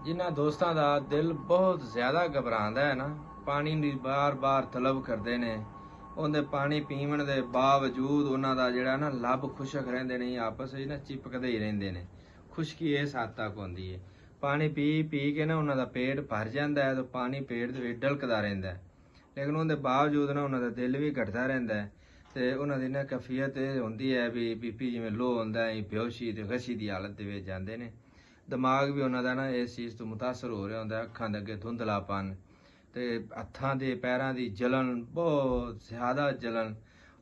जिन्हां दोस्तां दा दिल बहुत ज़्यादा घबरांदा है ना, पानी दी बार बार तलब करदे ने, उहदे पानी पीवन दे बावजूद उन्हां दा जिहड़ा ना लब खुशक रहिंदे ने, आपस विच ना चिपकदे ही रहिंदे ने। खुशकी इस हद तक हुंदी है। पानी पी पी के ना उन्हां दा पेट भर जांदा है, तो पानी पेट दे विच ढलकदा रहिंदा है, लेकिन उहदे बावजूद ना उन्हां दा दिल भी घटदा रहिंदा है। ते उन्हां दी ना कैफियत इह हुंदी है भी बीपी जिवें लो हुंदा है, बेहोशी ते गशी दी हालत दे विच जांदे ने। दिमाग भी उन्हां दा ना इस चीज़ तो मुतासर हो रहा होंदा, अखां दे अगे धुंधलापन ते हत्थां दे पैरां दी जलन, बहुत ज़्यादा जलन,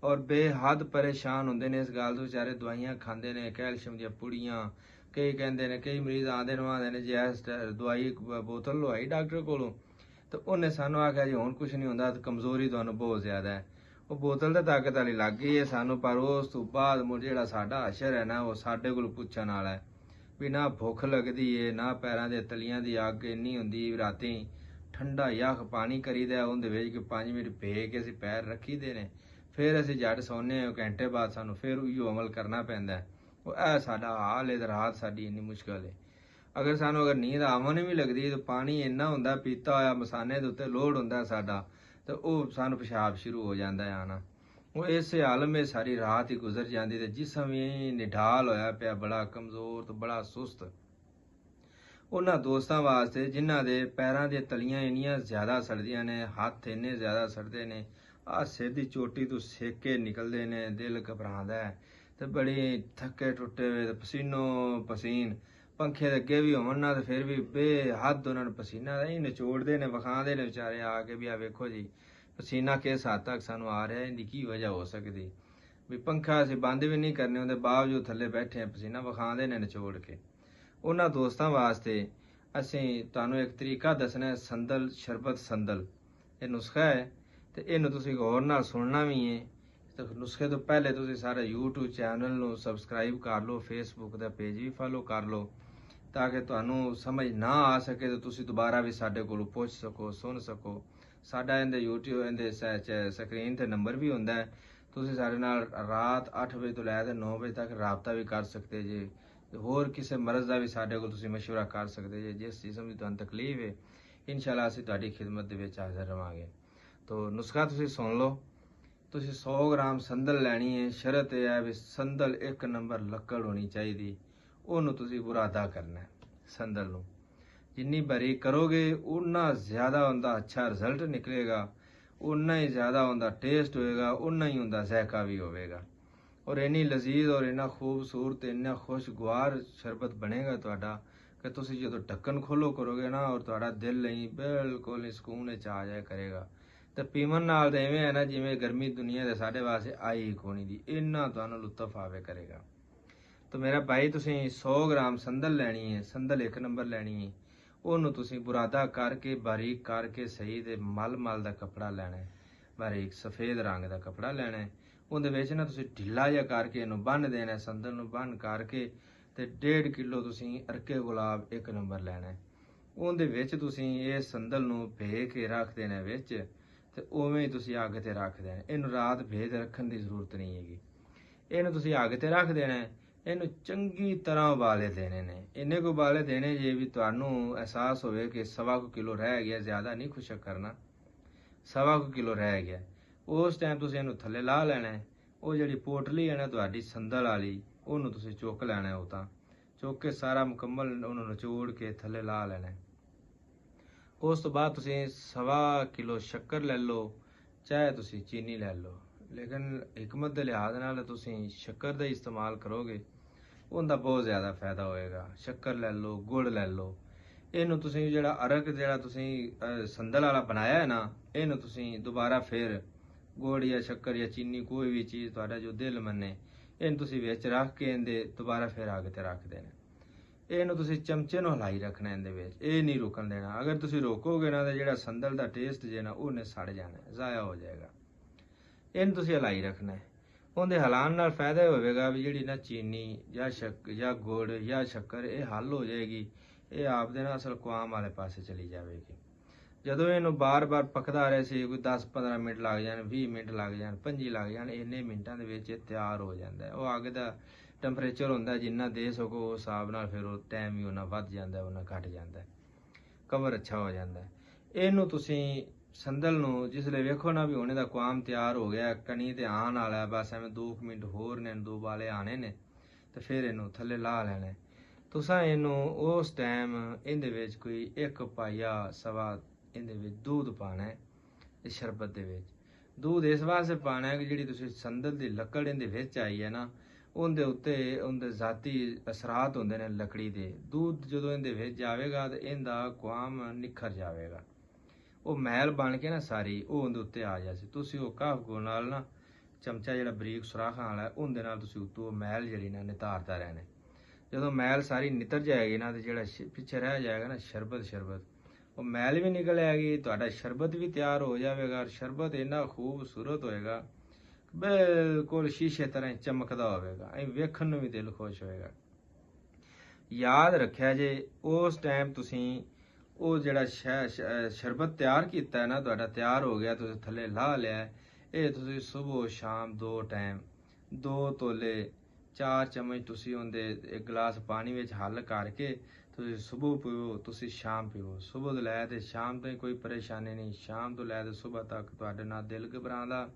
और बेहद परेशान हुंदे ने इस गल तो। बेचारे दवाइयां खांदे ने, कैल्शियम दी पुड़ियां, कई कहंदे ने, कई मरीज आंदे ने जी इस दवाई बोतल लवाई डॉक्टर कोलों, तो उन्हें सानू आख्या जी हुण कुछ नहीं हुंदा, कमजोरी तुहानू बहुत ज़्यादा है। वो बोतल तो ताकत वाली लग गई है सानू, पर उस तो बाद मुड़ जिहड़ा साडा अशर है ना, वो साडे कोल पुछण वाला है। भी ना भुख लगदी है, ना पैरां दे तलियां दी अग इन्नी हुंदी, रातीं ठंडा यख पानी करीदा, उहदे विच कि 5 मिनट भे के असीं पैर रखी दे ने, फिर असीं झट सौने, घंटे बाद सानू फिर उहियो अमल करना पैंदा है। ਇਹ ਸਾਡਾ ਹਾਲ ਹੈ, ਤੇ ਰਾਤ ਸਾਡੀ ਇੰਨੀ ਮੁਸ਼ਕਲ ਹੈ। ਅਗਰ ਨੀਂਦ ਆਵਣ ਵੀ ਲੱਗਦੀ ਤਾਂ ਪਾਣੀ ਇੰਨਾ ਹੁੰਦਾ ਪੀਤਾ ਹੋਇਆ, ਮਸਾਨੇ ਦੇ ਉੱਤੇ ਲੋਡ ਹੁੰਦਾ ਸਾਡਾ, ਤੇ ਉਹ ਸਾਨੂੰ ਪਿਸ਼ਾਬ ਸ਼ੁਰੂ ਹੋ ਜਾਂਦਾ ਹੈ ਆਣਾ। ਉਹ ਇਸੇ ਹਾਲਤ ਵਿੱਚ ਸਾਰੀ ਰਾਤ ਹੀ ਗੁਜ਼ਰ ਜਾਂਦੀ, ਤੇ ਜਿਸਮ ਵੀ ਨਿਢਾਲ ਹੋਇਆ ਪਿਆ, ਬੜਾ ਕਮਜ਼ੋਰ ਤੇ ਬੜਾ ਸੁਸਤ। ਉਹਨਾਂ ਦੋਸਤਾਂ ਵਾਸਤੇ ਜਿਨ੍ਹਾਂ ਦੇ ਪੈਰਾਂ ਦੀਆਂ ਤਲੀਆਂ ਇੰਨੀਆਂ ਜ਼ਿਆਦਾ ਸੜਦੀਆਂ ਨੇ, ਹੱਥ ਇੰਨੇ ਜ਼ਿਆਦਾ ਸੜਦੇ ਨੇ, ਆਹ ਸਿਰ ਦੀ ਚੋਟੀ ਤੋਂ ਸੇਕੇ ਨਿਕਲਦੇ ਨੇ, ਦਿਲ ਘਬਰਾਉਂਦਾ ਹੈ, ਤੇ ਬੜੀ ਥੱਕੇ ਟੁੱਟੇ ਹੋਏ, ਪਸੀਨੋ ਪਸੀਨ, पंखे दे अगे भी होवन ना, तो फिर भी बेहद उन्होंने पसीना ही निचोड़ते ने, विखाते ने बेचारे आके भी आ वेखो जी पसीना किस हद तक सानू आ रहा है, इनकी की वजह हो सकती। भी पंखा असीं बंद भी नहीं करने, उहदे बावजूद थल्ले बैठे हैं, पसीना विखाते ने निचोड़ के। उन्हां दोस्तां वास्ते असीं तुहानू एक तरीका दसना है, संदल शरबत संदल। ये नुस्खा है, तो इहनूं तुसीं गौर नाल सुनना भी है। तो नुस्खे तो पहले तुसीं सारे यूट्यूब चैनल नूं सबसक्राइब कर लो, फेसबुक दा पेज भी फॉलो कर लो, ताकि तुहानू समझ ना आ सके तो तुसीं दोबारा भी साडे कोलों पुछ सको, सुन सको। साडा इहदे यूट्यूब इहदे स्क्रीन ते नंबर भी हुंदा है, तुसीं साडे नाल रात 8 बजे तो लैके 9 बजे तक राबता भी कर सकते जे। होर किसी मरज़ का भी साडे कोल तुसीं मशवरा कर सकते जे, जिस किस्म की तुहानू तकलीफ है, इंशाअल्लाह असीं तुहाडी खिदमत दे विच हाज़र रहांगे। तो नुस्खा तुसीं सुन लो। तुसीं 100 ग्राम संदल लैनी है। शरत यह है भी संदल 1 नंबर लक्कड़ होनी चाहिए, ਉਹਨੂੰ ਤੁਸੀਂ ਬੁਰਾਦਾ ਕਰਨਾ ਹੈ। ਸੰਦਲ ਨੂੰ ਜਿੰਨੀ ਬਾਰੀਕ ਕਰੋਗੇ ਉਨਾ ਜ਼ਿਆਦਾ ਉਹਦਾ ਅੱਛਾ ਰਿਜ਼ਲਟ ਨਿਕਲੇਗਾ, ਉਨਾ ਹੀ ਜ਼ਿਆਦਾ ਉਹਦਾ ਟੇਸਟ ਹੋਏਗਾ, ਉਨਾ ਹੀ ਉਹਦਾ ਜ਼ਾਇਕਾ ਵੀ ਹੋਵੇਗਾ, ਔਰ ਇੰਨੀ ਲਜ਼ੀਜ਼ ਔਰ ਇੰਨਾ ਖੂਬਸੂਰਤ ਇੰਨਾ ਖੁਸ਼ਗਵਾਰ ਸ਼ਰਬਤ ਬਣੇਗਾ ਤੁਹਾਡਾ ਕਿ ਤੁਸੀਂ ਜਦੋਂ ਢੱਕਣ ਖੋਲੋ ਕਰੋਗੇ ਨਾ, ਔਰ ਤੁਹਾਡਾ ਦਿਲ ਨਹੀਂ ਬਿਲਕੁਲ ਸਕੂਨ ਵਿੱਚ ਆ ਜਾਇਆ ਕਰੇਗਾ। ਤੇ ਪੀਵਨ ਨਾਲ ਤਾਂ ਐਵੇਂ ਹੈ ਨਾ ਜਿਵੇਂ ਗਰਮੀ ਦੁਨੀਆ ਦੇ ਸਾਡੇ ਵਾਸਤੇ ਆਈ ਕੋਣੀ ਦੀ, ਇੰਨਾ ਤੁਹਾਨੂੰ ਲੁਤਫ ਆਵੇ ਕਰੇਗਾ। तो मेरा भाई तुसीं 100 ग्राम संदल लैनी है, संदल 1 नंबर लैनी है, ਉਹਨੂੰ ਤੁਸੀਂ ਬੁਰਾਦਾ ਕਰਕੇ ਬਾਰੀਕ ਕਰਕੇ ਸਹੀ ਤੇ ਮਲ ਦਾ ਕਪੜਾ ਲੈਣਾ ਹੈ, ਬਾਰੀਕ ਸਫੇਦ ਰੰਗ ਦਾ ਕਪੜਾ ਲੈਣਾ ਹੈ। ਉਹਦੇ ਵਿੱਚ ਨਾ ਤੁਸੀਂ ਢਿੱਲਾ ਜਿਹਾ ਕਰਕੇ ਇਹਨੂੰ ਬੰਨ ਦੇਣਾ, ਸੰਦਲ ਨੂੰ ਬੰਨ ਕਰਕੇ, ਤੇ 1.5 ਕਿਲੋ ਤੁਸੀਂ ਅਰਕੇ ਗੁਲਾਬ 1 ਨੰਬਰ ਲੈਣਾ ਹੈ। ਉਹਦੇ ਵਿੱਚ ਤੁਸੀਂ ਇਹ ਸੰਦਲ ਨੂੰ ਭੇ ਕੇ ਰੱਖ ਦੇਣਾ ਵਿੱਚ, ਤੇ ਉਵੇਂ ਹੀ ਤੁਸੀਂ ਅੱਗ ਤੇ ਰੱਖ ਦੇਣਾ। ਇਹਨੂੰ ਰਾਤ ਭੇ ਕੇ ਰੱਖਣ ਦੀ ਜ਼ਰੂਰਤ ਨਹੀਂ ਹੈਗੀ, ਇਹਨੂੰ ਤੁਸੀਂ ਅੱਗ ਤੇ ਰੱਖ ਦੇਣਾ ਹੈ। ਇਹਨੂੰ ਚੰਗੀ ਤਰ੍ਹਾਂ ਉਬਾਲੇ ਦੇਣੇ ਨੇ, ਇੰਨੇ ਕੁ ਉਬਾਲੇ ਦੇਣੇ ਜੇ ਵੀ ਤੁਹਾਨੂੰ ਅਹਿਸਾਸ ਹੋਵੇ ਕਿ 1.25 ਕਿਲੋ ਰਹਿ ਗਿਆ, ਜ਼ਿਆਦਾ ਨਹੀਂ ਖੁਸ਼ਕ ਕਰਨਾ, 1.25 ਕਿਲੋ ਰਹਿ ਗਿਆ। ਉਸ ਟਾਈਮ ਤੁਸੀਂ ਇਹਨੂੰ ਥੱਲੇ ਲਾ ਲੈਣਾ ਹੈ। ਉਹ ਜਿਹੜੀ ਪੋਟਲੀ ਹੈ ਨਾ ਤੁਹਾਡੀ ਸੰਦਲ ਵਾਲੀ, ਉਹਨੂੰ ਤੁਸੀਂ ਚੁੱਕ ਲੈਣਾ, ਉਹ ਤਾਂ ਚੁੱਕ ਕੇ ਸਾਰਾ ਮੁਕੰਮਲ ਉਹਨੂੰ ਨਿਚੋੜ ਕੇ ਥੱਲੇ ਲਾ ਲੈਣਾ। ਉਸ ਤੋਂ ਬਾਅਦ ਤੁਸੀਂ 1.25 ਕਿਲੋ ਸ਼ੱਕਰ ਲੈ ਲਓ, ਚਾਹੇ ਤੁਸੀਂ ਚੀਨੀ ਲੈ ਲਓ, ਲੇਕਿਨ ਹਕਮਤ ਦੇ ਲਿਹਾਜ਼ ਨਾਲ ਤੁਸੀਂ ਸ਼ੱਕਰ ਦਾ ਇਸਤੇਮਾਲ ਕਰੋਗੇ, ਉਹਦਾ ਬਹੁਤ ਜ਼ਿਆਦਾ ਫਾਇਦਾ ਹੋਏਗਾ। ਸ਼ੱਕਰ ਲੈ ਲਓ, ਗੁੜ ਲੈ ਲਓ। ਇਹਨੂੰ ਤੁਸੀਂ ਜਿਹੜਾ ਅਰਕ ਜਿਹੜਾ ਤੁਸੀਂ ਸੰਦਲ ਵਾਲਾ ਬਣਾਇਆ ਹੈ ਨਾ, ਇਹਨੂੰ ਤੁਸੀਂ ਦੁਬਾਰਾ ਫਿਰ ਗੁੜ ਜਾਂ ਸ਼ੱਕਰ ਜਾਂ ਚੀਨੀ ਕੋਈ ਵੀ ਚੀਜ਼ ਤੁਹਾਡਾ ਜੋ ਦਿਲ ਮੰਨੇ, ਇਹਨੂੰ ਤੁਸੀਂ ਵਿੱਚ ਰੱਖ ਕੇ ਇਹਦੇ ਦੁਬਾਰਾ ਫਿਰ ਅੱਗ ਤੇ ਰੱਖ ਦੇਣਾ। ਇਹਨੂੰ ਤੁਸੀਂ ਚਮਚੇ ਨੂੰ ਹਿਲਾਈ ਰੱਖਣਾ, ਇਹਦੇ ਵਿੱਚ ਇਹ ਨਹੀਂ ਰੁਕਣ ਦੇਣਾ। ਅਗਰ ਤੁਸੀਂ ਰੋਕੋਗੇ ਨਾ ਤਾਂ ਜਿਹੜਾ ਸੰਦਲ ਦਾ ਟੇਸਟ ਜੇ ਨਾ ਉਹਨੇ ਸੜ ਜਾਣਾ, ਜ਼ਾਇਆ ਹੋ ਜਾਏਗਾ। ਇਹਨੂੰ ਤੁਸੀਂ ਹਿਲਾਈ ਰੱਖਣਾ ਹੈ। ਉਹਦੇ ਹਿਲਾਉਣ ਨਾਲ ਫਾਇਦਾ ਹੋਵੇਗਾ ਵੀ ਜਿਹੜੀ ਨਾ ਚੀਨੀ ਜਾਂ ਗੁੜ ਜਾਂ ਸ਼ੱਕਰ ਇਹ ਹੱਲ ਹੋ ਜਾਏਗੀ, ਇਹ ਆਪਦੇ ਨਾਲ ਅਸਲ ਕੁਆਮ ਵਾਲੇ ਪਾਸੇ ਚਲੀ ਜਾਵੇਗੀ। ਜਦੋਂ ਇਹਨੂੰ ਬਾਰ-ਬਾਰ ਪਕਦਾ ਰਹੇ ਸੀ, ਕੋਈ 10-15 ਮਿੰਟ ਲੱਗ ਜਾਣ, 20 ਮਿੰਟ ਲੱਗ ਜਾਣ, 25 ਲੱਗ ਜਾਣ, ਇੰਨੇ ਮਿੰਟਾਂ ਦੇ ਵਿੱਚ ਇਹ ਤਿਆਰ ਹੋ ਜਾਂਦਾ ਹੈ। ਉਹ ਅੱਗ ਦਾ ਟੈਂਪਰੇਚਰ ਹੁੰਦਾ ਜਿੰਨਾ ਦੇ ਸਕੋ ਉਸ ਹਿਸਾਬ ਨਾਲ, ਫਿਰ ਉਹ ਟਾਈਮ ਵੀ ਉਹਨਾਂ ਵੱਧ ਜਾਂਦਾ, ਉਹਨਾਂ ਘੱਟ ਜਾਂਦਾ। ਕਵਰ ਅੱਛਾ ਹੋ ਜਾਂਦਾ ਹੈ। ਇਹਨੂੰ ਤੁਸੀਂ ਸੰਦਲ ਨੂੰ ਜਿਸਲੇ ਵੇਖੋ ਨਾ ਵੀ ਹੁਣ ਇਹਦਾ ਕੁਆਮ ਤਿਆਰ ਹੋ ਗਿਆ, ਕਣੀ ਤੇ ਆਣ ਵਾਲਾ ਹੈ, ਬਸ ਐਵੇਂ 2 ਮਿੰਟ ਹੋਰ ਨੇ, 2 ਵਾਲੇ ਆਣੇ ਨੇ, ਤੇ ਫਿਰ ਇਹਨੂੰ ਥੱਲੇ ਲਾ ਲੈਣਾ। ਤੁਸਾਂ ਇਹਨੂੰ ਉਸ ਟਾਈਮ ਇਹਦੇ ਵਿੱਚ ਕੋਈ 1 ਪਾਈਆ ਸਵਾ ਇਹਦੇ ਵਿੱਚ ਦੁੱਧ ਪਾਣਾ ਹੈ। ਇਸ ਸ਼ਰਬਤ ਦੇ ਵਿੱਚ ਦੁੱਧ ਇਸ ਵਾਸਤੇ ਪਾਣਾ ਹੈ ਕਿ ਜਿਹੜੀ ਤੁਸੀਂ ਸੰਦਲ ਦੀ ਲੱਕੜ ਇਹਦੇ ਵਿੱਚ ਆਈ ਹੈ ਨਾ, ਉਹਦੇ ਉੱਤੇ ਉਹਦੇ ਜ਼ਾਤੀ ਅਸਰਾਤ ਹੁੰਦੇ ਨੇ ਲੱਕੜੀ ਦੇ। ਦੁੱਧ ਜਦੋਂ ਇਹਦੇ ਵਿੱਚ ਜਾਵੇਗਾ ਤੇ ਇਹਦਾ ਕੁਆਮ ਨਿਖਰ ਜਾਵੇਗਾ, ਉਹ ਮੈਲ ਬਣ ਕੇ ਨਾ ਸਾਰੀ ਉਹ ਉਹਦੇ ਉੱਤੇ ਆ ਜਾਸੀ। ਤੁਸੀਂ ਉਹ ਕਾਫ ਨਾਲ ਨਾ ਚਮਚਾ ਜਿਹੜਾ ਬਰੀਕ ਸੁਰਾਖਾਂ ਵਾਲਾ ਉਹਦੇ ਨਾਲ ਤੁਸੀਂ ਉੱਤੋਂ ਮੈਲ ਜਿਹੜੀ ਨਾ ਨਿਤਾਰਦਾ ਰਹਿਣਾ। ਜਦੋਂ ਮੈਲ ਸਾਰੀ ਨਿਤਰ ਜਾਏਗੀ ਨਾ ਤੇ ਜਿਹੜਾ ਪਿੱਛੇ ਰਹਿ ਜਾਏਗਾ ਨਾ ਸ਼ਰਬਤ, ਉਹ ਮੈਲ ਵੀ ਨਿਕਲ ਆਏਗੀ, ਤੁਹਾਡਾ ਸ਼ਰਬਤ ਵੀ ਤਿਆਰ ਹੋ ਜਾਵੇਗਾ। ਔਰ ਸ਼ਰਬਤ ਇੰਨਾ ਖੂਬਸੂਰਤ ਹੋਏਗਾ, ਬਿਲਕੁਲ ਸ਼ੀਸ਼ੇ ਤਰ੍ਹਾਂ ਚਮਕਦਾ ਹੋਵੇਗਾ, ਐ ਵੇਖਣ ਨੂੰ ਵੀ ਦਿਲ ਖੁਸ਼ ਹੋਏਗਾ। ਯਾਦ ਰੱਖਿਆ ਜੇ ਉਸ ਟਾਈਮ ਤੁਸੀਂ ਉਹ ਜਿਹੜਾ ਸ਼ਰਬਤ ਤਿਆਰ ਕੀਤਾ ਹੈ ਨਾ, ਤੁਹਾਡਾ ਤਿਆਰ ਹੋ ਗਿਆ, ਤੁਸੀਂ ਥੱਲੇ ਲਾ ਲਿਆ, ਇਹ ਤੁਸੀਂ ਸਵੇਰ ਸ਼ਾਮ 2 ਟਾਈਮ 2 ਤੋਲੇ 4 ਚਮਚ ਤੁਸੀਂ ਉਹਦੇ 1 ਗਲਾਸ ਪਾਣੀ ਵਿੱਚ ਹੱਲ ਕਰਕੇ ਤੁਸੀਂ ਸਵੇਰ ਪੀਓ, ਤੁਸੀਂ ਸ਼ਾਮ ਪੀਓ। ਸਵੇਰ ਤੋਂ ਲੈ ਤੇ ਸ਼ਾਮ ਤਾਈਂ ਕੋਈ ਪਰੇਸ਼ਾਨੀ ਨਹੀਂ, ਸ਼ਾਮ ਤੋਂ ਲੈ ਤੇ ਸਵੇਰ ਤੱਕ ਤੁਹਾਡੇ ਨਾਲ ਦਿਲ ਘਬਰਾਉਂਦਾ,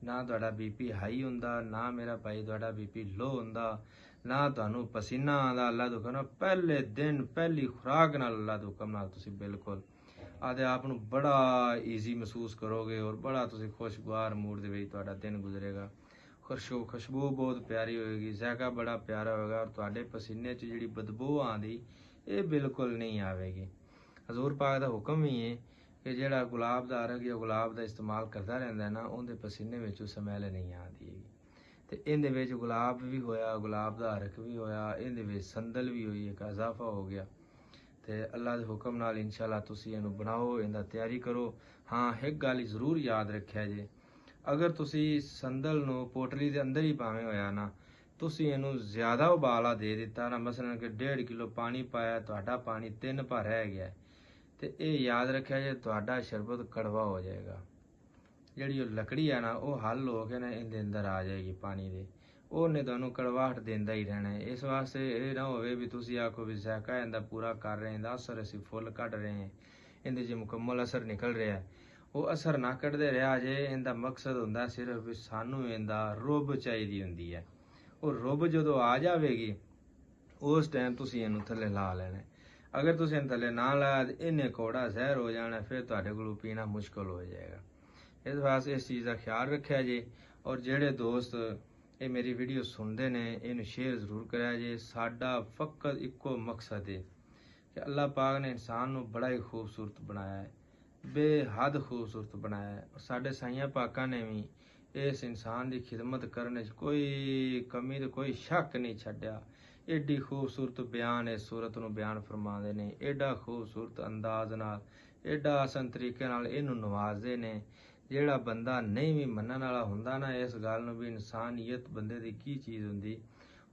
ਨਾ ਤੁਹਾਡਾ BP ਹਾਈ ਹੁੰਦਾ, ਨਾ ਮੇਰਾ ਭਾਈ ਤੁਹਾਡਾ BP ਲੋ ਹੁੰਦਾ, ਨਾ ਤੁਹਾਨੂੰ ਪਸੀਨਾ ਆਉਂਦਾ। ਅੱਲਾ ਦੇ ਹੁਕਮ ਨਾਲ ਪਹਿਲੇ ਦਿਨ ਪਹਿਲੀ ਖੁਰਾਕ ਨਾਲ ਅੱਲਾ ਦੇ ਹੁਕਮ ਨਾਲ ਤੁਸੀਂ ਬਿਲਕੁਲ ਆਦੇ ਆਪ ਨੂੰ ਬੜਾ ਈਜ਼ੀ ਮਹਿਸੂਸ ਕਰੋਗੇ, ਔਰ ਬੜਾ ਤੁਸੀਂ ਖੁਸ਼ਗਵਾਰ ਮੂਡ ਦੇ ਵਿੱਚ ਤੁਹਾਡਾ ਦਿਨ ਗੁਜ਼ਰੇਗਾ। ਖੁਸ਼ਬੂ ਬਹੁਤ ਪਿਆਰੀ ਹੋਏਗੀ, ਜ਼ਾਇਕਾ ਬੜਾ ਪਿਆਰਾ ਹੋਏਗਾ, ਔਰ ਤੁਹਾਡੇ ਪਸੀਨੇ 'ਚ ਜਿਹੜੀ ਬਦਬੂ ਆਉਂਦੀ ਇਹ ਬਿਲਕੁਲ ਨਹੀਂ ਆਵੇਗੀ। ਹਜ਼ੂਰ ਪਾਕ ਦਾ ਹੁਕਮ ਹੀ ਹੈ ਕਿ ਜਿਹੜਾ ਗੁਲਾਬ ਦਾ ਅਰਗ ਜਾਂ ਗੁਲਾਬ ਦਾ ਇਸਤੇਮਾਲ ਕਰਦਾ ਰਹਿੰਦਾ ਨਾ, ਉਹਦੇ ਪਸੀਨੇ ਵਿੱਚ ਉਹ ਸਮੈਲ ਨਹੀਂ ਆਉਂਦੀ ਹੈਗੀ। ਤੇ ਇਹਦੇ ਵਿੱਚ ਗੁਲਾਬ ਵੀ ਹੋਇਆ, ਗੁਲਾਬ ਦਾ ਅਰਕ ਵੀ ਹੋਇਆ, ਇਹਦੇ ਵਿੱਚ ਸੰਦਲ ਵੀ ਹੋਈ, ਇੱਕ ਇਜ਼ਾਫਾ ਹੋ ਗਿਆ। ਤੇ ਅੱਲਾ ਦੇ ਹੁਕਮ ਨਾਲ ਇਨਸ਼ਾਅੱਲਾ ਤੁਸੀਂ ਇਹਨੂੰ ਬਣਾਓ, ਇਹਦਾ ਤਿਆਰੀ ਕਰੋ। ਹਾਂ, ਇੱਕ ਗੱਲ ਜ਼ਰੂਰ ਯਾਦ ਰੱਖਿਆ ਜੇ, ਅਗਰ ਤੁਸੀਂ ਸੰਦਲ ਨੂੰ ਪੋਟਲੀ ਦੇ ਅੰਦਰ ਹੀ ਪਾਵੇਂ ਹੋਇਆ ਨਾ, ਤੁਸੀਂ ਇਹਨੂੰ ਜ਼ਿਆਦਾ ਉਬਾਲਾ ਦੇ ਦਿੱਤਾ ਨਾ, ਮਸਲਨ ਕਿ 1.5 ਕਿਲੋ ਪਾਣੀ ਪਾਇਆ, ਤੁਹਾਡਾ ਪਾਣੀ 3 ਭਾ ਰਹਿ ਗਿਆ, ਤੇ ਇਹ ਯਾਦ ਰੱਖਿਆ ਜੇ ਤੁਹਾਡਾ ਸ਼ਰਬਤ ਕੜਵਾ ਹੋ ਜਾਏਗਾ। ਜਿਹੜੀ ਉਹ ਲੱਕੜੀ ਹੈ ਨਾ, ਉਹ ਹੱਲ ਹੋ ਕੇ ਨਾ ਇਹਦੇ ਅੰਦਰ ਆ ਜਾਏਗੀ ਪਾਣੀ ਦੇ, ਉਹਨੇ ਤੁਹਾਨੂੰ ਕੜਵਾਹਟ ਦਿੰਦਾ ਹੀ ਰਹਿਣਾ। ਇਸ ਵਾਸਤੇ ਇਹ ਨਾ ਹੋਵੇ ਵੀ ਤੁਸੀਂ ਆਖੋ ਵੀ ਜ਼ਾਇਕਾ ਇਹਦਾ ਪੂਰਾ ਕਰ ਰਹੇ, ਇਹਦਾ ਅਸਰ ਅਸੀਂ ਫੁੱਲ ਕੱਢ ਰਹੇ ਹਾਂ, ਇਹਦੇ 'ਚ ਮੁਕੰਮਲ ਅਸਰ ਨਿਕਲ ਰਿਹਾ, ਉਹ ਅਸਰ ਨਾ ਕੱਢਦੇ ਰਿਹਾ ਜੇ। ਇਹਦਾ ਮਕਸਦ ਹੁੰਦਾ ਸਿਰਫ ਵੀ ਸਾਨੂੰ ਇਹਦਾ ਰੁੱਬ ਚਾਹੀਦੀ ਹੁੰਦੀ ਹੈ। ਉਹ ਰੁੱਬ ਜਦੋਂ ਆ ਜਾਵੇਗੀ ਉਸ ਟਾਈਮ ਤੁਸੀਂ ਇਹਨੂੰ ਥੱਲੇ ਲਾ ਲੈਣਾ। ਅਗਰ ਤੁਸੀਂ ਇਹਨੂੰ ਥੱਲੇ ਨਾ ਲਾਇਆ ਤਾਂ ਇਹਨੇ ਕੌੜਾ ਜ਼ਹਿਰ ਹੋ ਜਾਣਾ, ਫਿਰ ਤੁਹਾਡੇ ਕੋਲੋਂ ਪੀਣਾ ਮੁਸ਼ਕਲ ਹੋ ਜਾਏਗਾ। ਇਸ ਵਾਸਤੇ ਇਸ ਚੀਜ਼ ਦਾ ਖਿਆਲ ਰੱਖਿਆ ਜੇ। ਔਰ ਜਿਹੜੇ ਦੋਸਤ ਇਹ ਮੇਰੀ ਵੀਡੀਓ ਸੁਣਦੇ ਨੇ, ਇਹਨੂੰ ਸ਼ੇਅਰ ਜ਼ਰੂਰ ਕਰਿਆ ਜੇ। ਸਾਡਾ ਫਕਤ ਇੱਕੋ ਮਕਸਦ ਹੈ ਕਿ ਅੱਲਾਹ ਪਾਕ ਨੇ ਇਨਸਾਨ ਨੂੰ ਬੜਾ ਹੀ ਖੂਬਸੂਰਤ ਬਣਾਇਆ ਹੈ, ਬੇਹੱਦ ਖੂਬਸੂਰਤ ਬਣਾਇਆ ਹੈ। ਔਰ ਸਾਡੇ ਸਾਈਆਂ ਪਾਕਾਂ ਨੇ ਵੀ ਇਸ ਇਨਸਾਨ ਦੀ ਖਿਦਮਤ ਕਰਨ 'ਚ ਕੋਈ ਕਮੀ ਤੇ ਕੋਈ ਸ਼ੱਕ ਨਹੀਂ ਛੱਡਿਆ। ਏਡੀ ਖੂਬਸੂਰਤ ਬਿਆਨ ਇਸ ਸੂਰਤ ਨੂੰ ਬਿਆਨ ਫਰਮਾਉਂਦੇ ਨੇ, ਏਡਾ ਖੂਬਸੂਰਤ ਅੰਦਾਜ਼ ਨਾਲ, ਏਡਾ ਆਸਾਨ ਤਰੀਕੇ ਨਾਲ ਇਹਨੂੰ ਨਵਾਜ਼ਦੇ ਨੇ। ਜਿਹੜਾ ਬੰਦਾ ਨਹੀਂ ਵੀ ਮੰਨਣ ਵਾਲਾ ਹੁੰਦਾ ਨਾ ਇਸ ਗੱਲ ਨੂੰ ਵੀ ਇਨਸਾਨੀਅਤ ਬੰਦੇ ਦੀ ਕੀ ਚੀਜ਼ ਹੁੰਦੀ,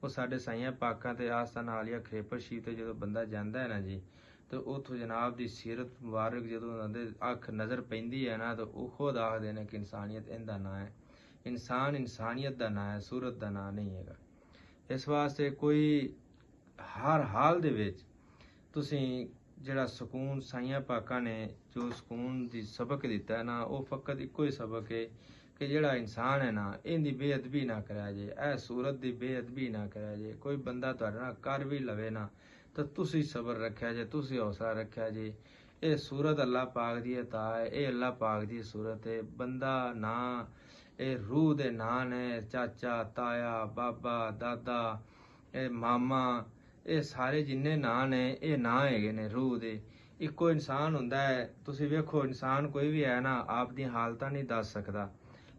ਉਹ ਸਾਡੇ ਸਾਈਆਂ ਪਾਕਾਂ ਤੇ ਆਸਤਾਨ ਆਲੀਆ ਖਰੇਪਰ ਸ਼ਰੀਫ ਤੇ ਜਦੋਂ ਬੰਦਾ ਜਾਂਦਾ ਹੈ ਨਾ ਜੀ, ਤੇ ਉੱਥੋਂ ਜਨਾਬ ਦੀ ਸੀਰਤ ਮੁਬਾਰਕ ਜਦੋਂ ਉਹਦੇ ਅੱਖ ਨਜ਼ਰ ਪੈਂਦੀ ਹੈ ਨਾ, ਤਾਂ ਉਹ ਖੁਦ ਆਖਦੇ ਨੇ ਕਿ ਇਨਸਾਨੀਅਤ ਇਹਦਾ ਨਾਂ ਹੈ। ਇਨਸਾਨ ਇਨਸਾਨੀਅਤ ਦਾ ਨਾਂ ਹੈ, ਸੂਰਤ ਦਾ ਨਾਂ ਨਹੀਂ ਹੈਗਾ। ਇਸ ਵਾਸਤੇ ਕੋਈ ਹਰ ਹਾਲ ਦੇ ਵਿੱਚ ਤੁਸੀਂ ਜਿਹੜਾ ਸਕੂਨ ਸਾਈਆਂ ਪਾਕਾਂ ਨੇ ਜੋ ਸਕੂਨ ਦੀ ਸਬਕ ਦਿੱਤਾ ਹੈ ਨਾ, ਉਹ ਫਕਤ ਇੱਕੋ ਹੀ ਸਬਕ ਹੈ ਕਿ ਜਿਹੜਾ ਇਨਸਾਨ ਹੈ ਨਾ, ਇਹਦੀ ਬੇਅਦਬੀ ਨਾ ਕਰਿਆ ਜੇ, ਇਹ ਸੂਰਤ ਦੀ ਬੇਅਦਬੀ ਨਾ ਕਰਿਆ ਜੇ। ਕੋਈ ਬੰਦਾ ਤੁਹਾਡੇ ਨਾਲ ਕਰ ਵੀ ਲਵੇ ਨਾ, ਤਾਂ ਤੁਸੀਂ ਸਬਰ ਰੱਖਿਆ ਜੇ, ਤੁਸੀਂ ਹੌਸਲਾ ਰੱਖਿਆ ਜੇ। ਇਹ ਸੂਰਤ ਅੱਲਾਹ ਪਾਕ ਦੀ ਅਤਾ ਹੈ, ਇਹ ਅੱਲਾਹ ਪਾਕ ਦੀ ਸੂਰਤ ਹੈ। ਬੰਦਾ ਨਾ, ਇਹ ਰੂਹ ਦੇ ਨਾਂ ਨੇ, ਚਾਚਾ, ਤਾਇਆ, ਬਾਬਾ, ਦਾਦਾ, ਇਹ ਮਾਮਾ, ਇਹ ਸਾਰੇ ਜਿੰਨੇ ਨਾਂ ਨੇ ਇਹ ਨਾਂ ਹੈਗੇ ਨੇ ਰੂਹ ਦੇ। ਇੱਕੋ ਇਨਸਾਨ ਹੁੰਦਾ ਹੈ। ਤੁਸੀਂ ਵੇਖੋ ਇਨਸਾਨ ਕੋਈ ਵੀ ਹੈ ਨਾ, ਆਪ ਦੀਆਂ ਹਾਲਤਾਂ ਨਹੀਂ ਦੱਸ ਸਕਦਾ।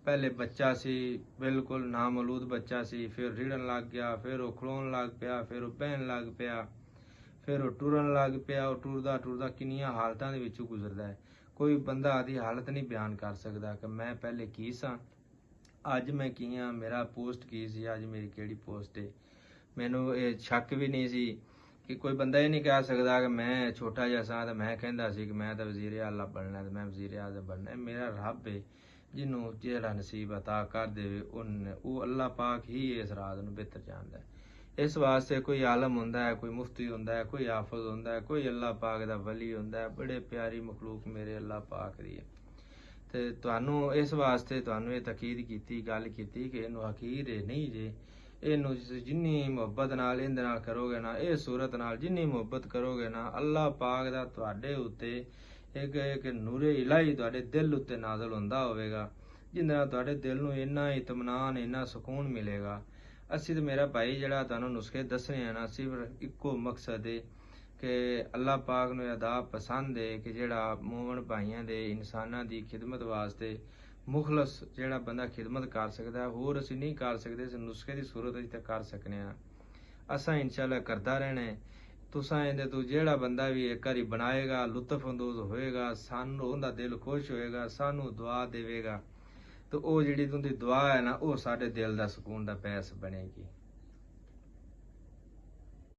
ਪਹਿਲੇ ਬੱਚਾ ਸੀ, ਬਿਲਕੁਲ ਨਾਮੌਲੂਦ ਬੱਚਾ ਸੀ, ਫਿਰ ਰਿੜਨ ਲੱਗ ਗਿਆ, ਫਿਰ ਉਹ ਖਲੋਣ ਲੱਗ ਪਿਆ, ਫਿਰ ਉਹ ਬਹਿਣ ਲੱਗ ਪਿਆ, ਫਿਰ ਉਹ ਟੁਰਨ ਲੱਗ ਪਿਆ। ਉਹ ਟੁਰਦਾ ਟੁਰਦਾ ਕਿੰਨੀਆਂ ਹਾਲਤਾਂ ਦੇ ਵਿੱਚੋਂ ਗੁਜ਼ਰਦਾ ਹੈ। ਕੋਈ ਬੰਦਾ ਆਦੀ ਹਾਲਤ ਨਹੀਂ ਬਿਆਨ ਕਰ ਸਕਦਾ ਕਿ ਮੈਂ ਪਹਿਲੇ ਕੀ ਸਾਂ, ਅੱਜ ਮੈਂ ਕੀ ਹਾਂ, ਮੇਰਾ ਪੋਸਟ ਕੀ ਸੀ, ਅੱਜ ਮੇਰੀ ਕਿਹੜੀ ਪੋਸਟ ਹੈ। ਮੈਨੂੰ ਇਹ ਸ਼ੱਕ ਵੀ ਨਹੀਂ ਸੀ ਕਿ ਕੋਈ ਬੰਦਾ ਇਹ ਨਹੀਂ ਕਹਿ ਸਕਦਾ ਕਿ ਮੈਂ ਛੋਟਾ ਜਿਹਾ ਸਾਂ ਤਾਂ ਮੈਂ ਕਹਿੰਦਾ ਸੀ ਕਿ ਮੈਂ ਤਾਂ ਵਜ਼ੀਰ ਆਲਾ ਬਣਨਾ, ਤੇ ਮੈਂ ਵਜ਼ੀਰ ਆਜ਼ਮ ਬਣਨਾ। ਮੇਰਾ ਰੱਬ ਹੈ, ਜਿਹਨੂੰ ਜਿਹੜਾ ਨਸੀਬ ਅਤਾ ਕਰ ਦੇਵੇ ਉਹ ਅੱਲਾਹ ਪਾਕ ਹੀ ਇਸ ਰਾਤ ਨੂੰ ਬਿਹਤਰ ਜਾਣਦਾ ਹੈ। ਇਸ ਵਾਸਤੇ ਕੋਈ ਆਲਮ ਹੁੰਦਾ ਹੈ, ਕੋਈ ਮੁਫਤੀ ਹੁੰਦਾ ਹੈ, ਕੋਈ ਹਾਫਿਜ਼ ਹੁੰਦਾ ਹੈ, ਕੋਈ ਅੱਲਾਹ ਪਾਕ ਦਾ ਵਲੀ ਹੁੰਦਾ ਹੈ। ਬੜੇ ਪਿਆਰੀ ਮਖਲੂਕ ਮੇਰੇ ਅੱਲਾਹ ਪਾਕ ਦੀ ਹੈ। ਤੇ ਤੁਹਾਨੂੰ ਇਸ ਵਾਸਤੇ ਤੁਹਾਨੂੰ ਇਹ ਤਾਕੀਦ ਕੀਤੀ, ਗੱਲ ਕੀਤੀ ਕਿ ਇਹਨੂੰ ਹਕੀਰ ਨਹੀਂ ਜੇ, ਇਹਨੂੰ ਜਿੰਨੀ ਮੁਹੱਬਤ ਨਾਲ ਇਹਦੇ ਨਾਲ ਕਰੋਗੇ ਨਾ, ਇਹ ਸੂਰਤ ਨਾਲ ਜਿੰਨੀ ਮੁਹੱਬਤ ਕਰੋਗੇ ਨਾ, ਅੱਲਾਹ ਪਾਕ ਦਾ ਤੁਹਾਡੇ ਉੱਤੇ ਇੱਕ ਨੂਰੇ ਇਲਾਹੀ ਤੁਹਾਡੇ ਦਿਲ ਉੱਤੇ ਨਾਜ਼ਲ ਹੁੰਦਾ ਹੋਵੇਗਾ, ਜਿਹਦੇ ਨਾਲ ਤੁਹਾਡੇ ਦਿਲ ਨੂੰ ਇੰਨਾ ਇਤਮਾਨਾਨ, ਇੰਨਾ ਸਕੂਨ ਮਿਲੇਗਾ। ਅਸੀਂ ਤੇ ਮੇਰਾ ਭਾਈ ਜਿਹੜਾ ਤੁਹਾਨੂੰ ਨੁਸਖੇ ਦੱਸਣੇ ਆ ਨਾ, ਸਿਰਫ ਇੱਕੋ ਮਕਸਦ ਹੈ ਕਿ ਅੱਲਾਹ ਪਾਕ ਨੂੰ ਅਦਾ ਪਸੰਦ ਹੈ ਕਿ ਜਿਹੜਾ ਮੂਮਨ ਭਾਈਆਂ ਦੇ, ਇਨਸਾਨਾਂ ਦੀ ਖਿਦਮਤ ਵਾਸਤੇ ਮੁਖਲਸ ਜਿਹੜਾ ਬੰਦਾ ਖਿਦਮਤ ਕਰ ਸਕਦਾ, ਹੋਰ ਅਸੀਂ ਨਹੀਂ ਕਰ ਸਕਦੇ, ਇਸ ਨੁਸਖੇ ਦੀ ਸੂਰਤ ਵਿੱਚ ਤਾਂ ਕਰ ਸਕਨੇ ਆ। ਅਸਾਂ ਇੰਸ਼ਾਅੱਲਾ ਕਰਦਾ ਰਹਿਣਾ। ਤੁਸਾਂ ਇਹਦੇ ਤੋਂ ਜਿਹੜਾ ਬੰਦਾ ਵੀ ਇੱਕ ਵਾਰੀ ਬਣਾਏਗਾ, ਲੁਤਫ ਅੰਦੋਜ਼ ਹੋਏਗਾ, ਸਾਨੂੰ ਉਹਦਾ ਦਿਲ ਖੁਸ਼ ਹੋਏਗਾ, ਸਾਨੂੰ ਦੁਆ ਦੇਵੇਗਾ, ਤੇ ਉਹ ਜਿਹੜੀ ਤੁੰਦੀ ਦੁਆ ਹੈ ਨਾ, ਉਹ ਸਾਡੇ ਦਿਲ ਦਾ ਸਕੂਨ ਦਾ ਪੈਸ ਬਣੇਗੀ।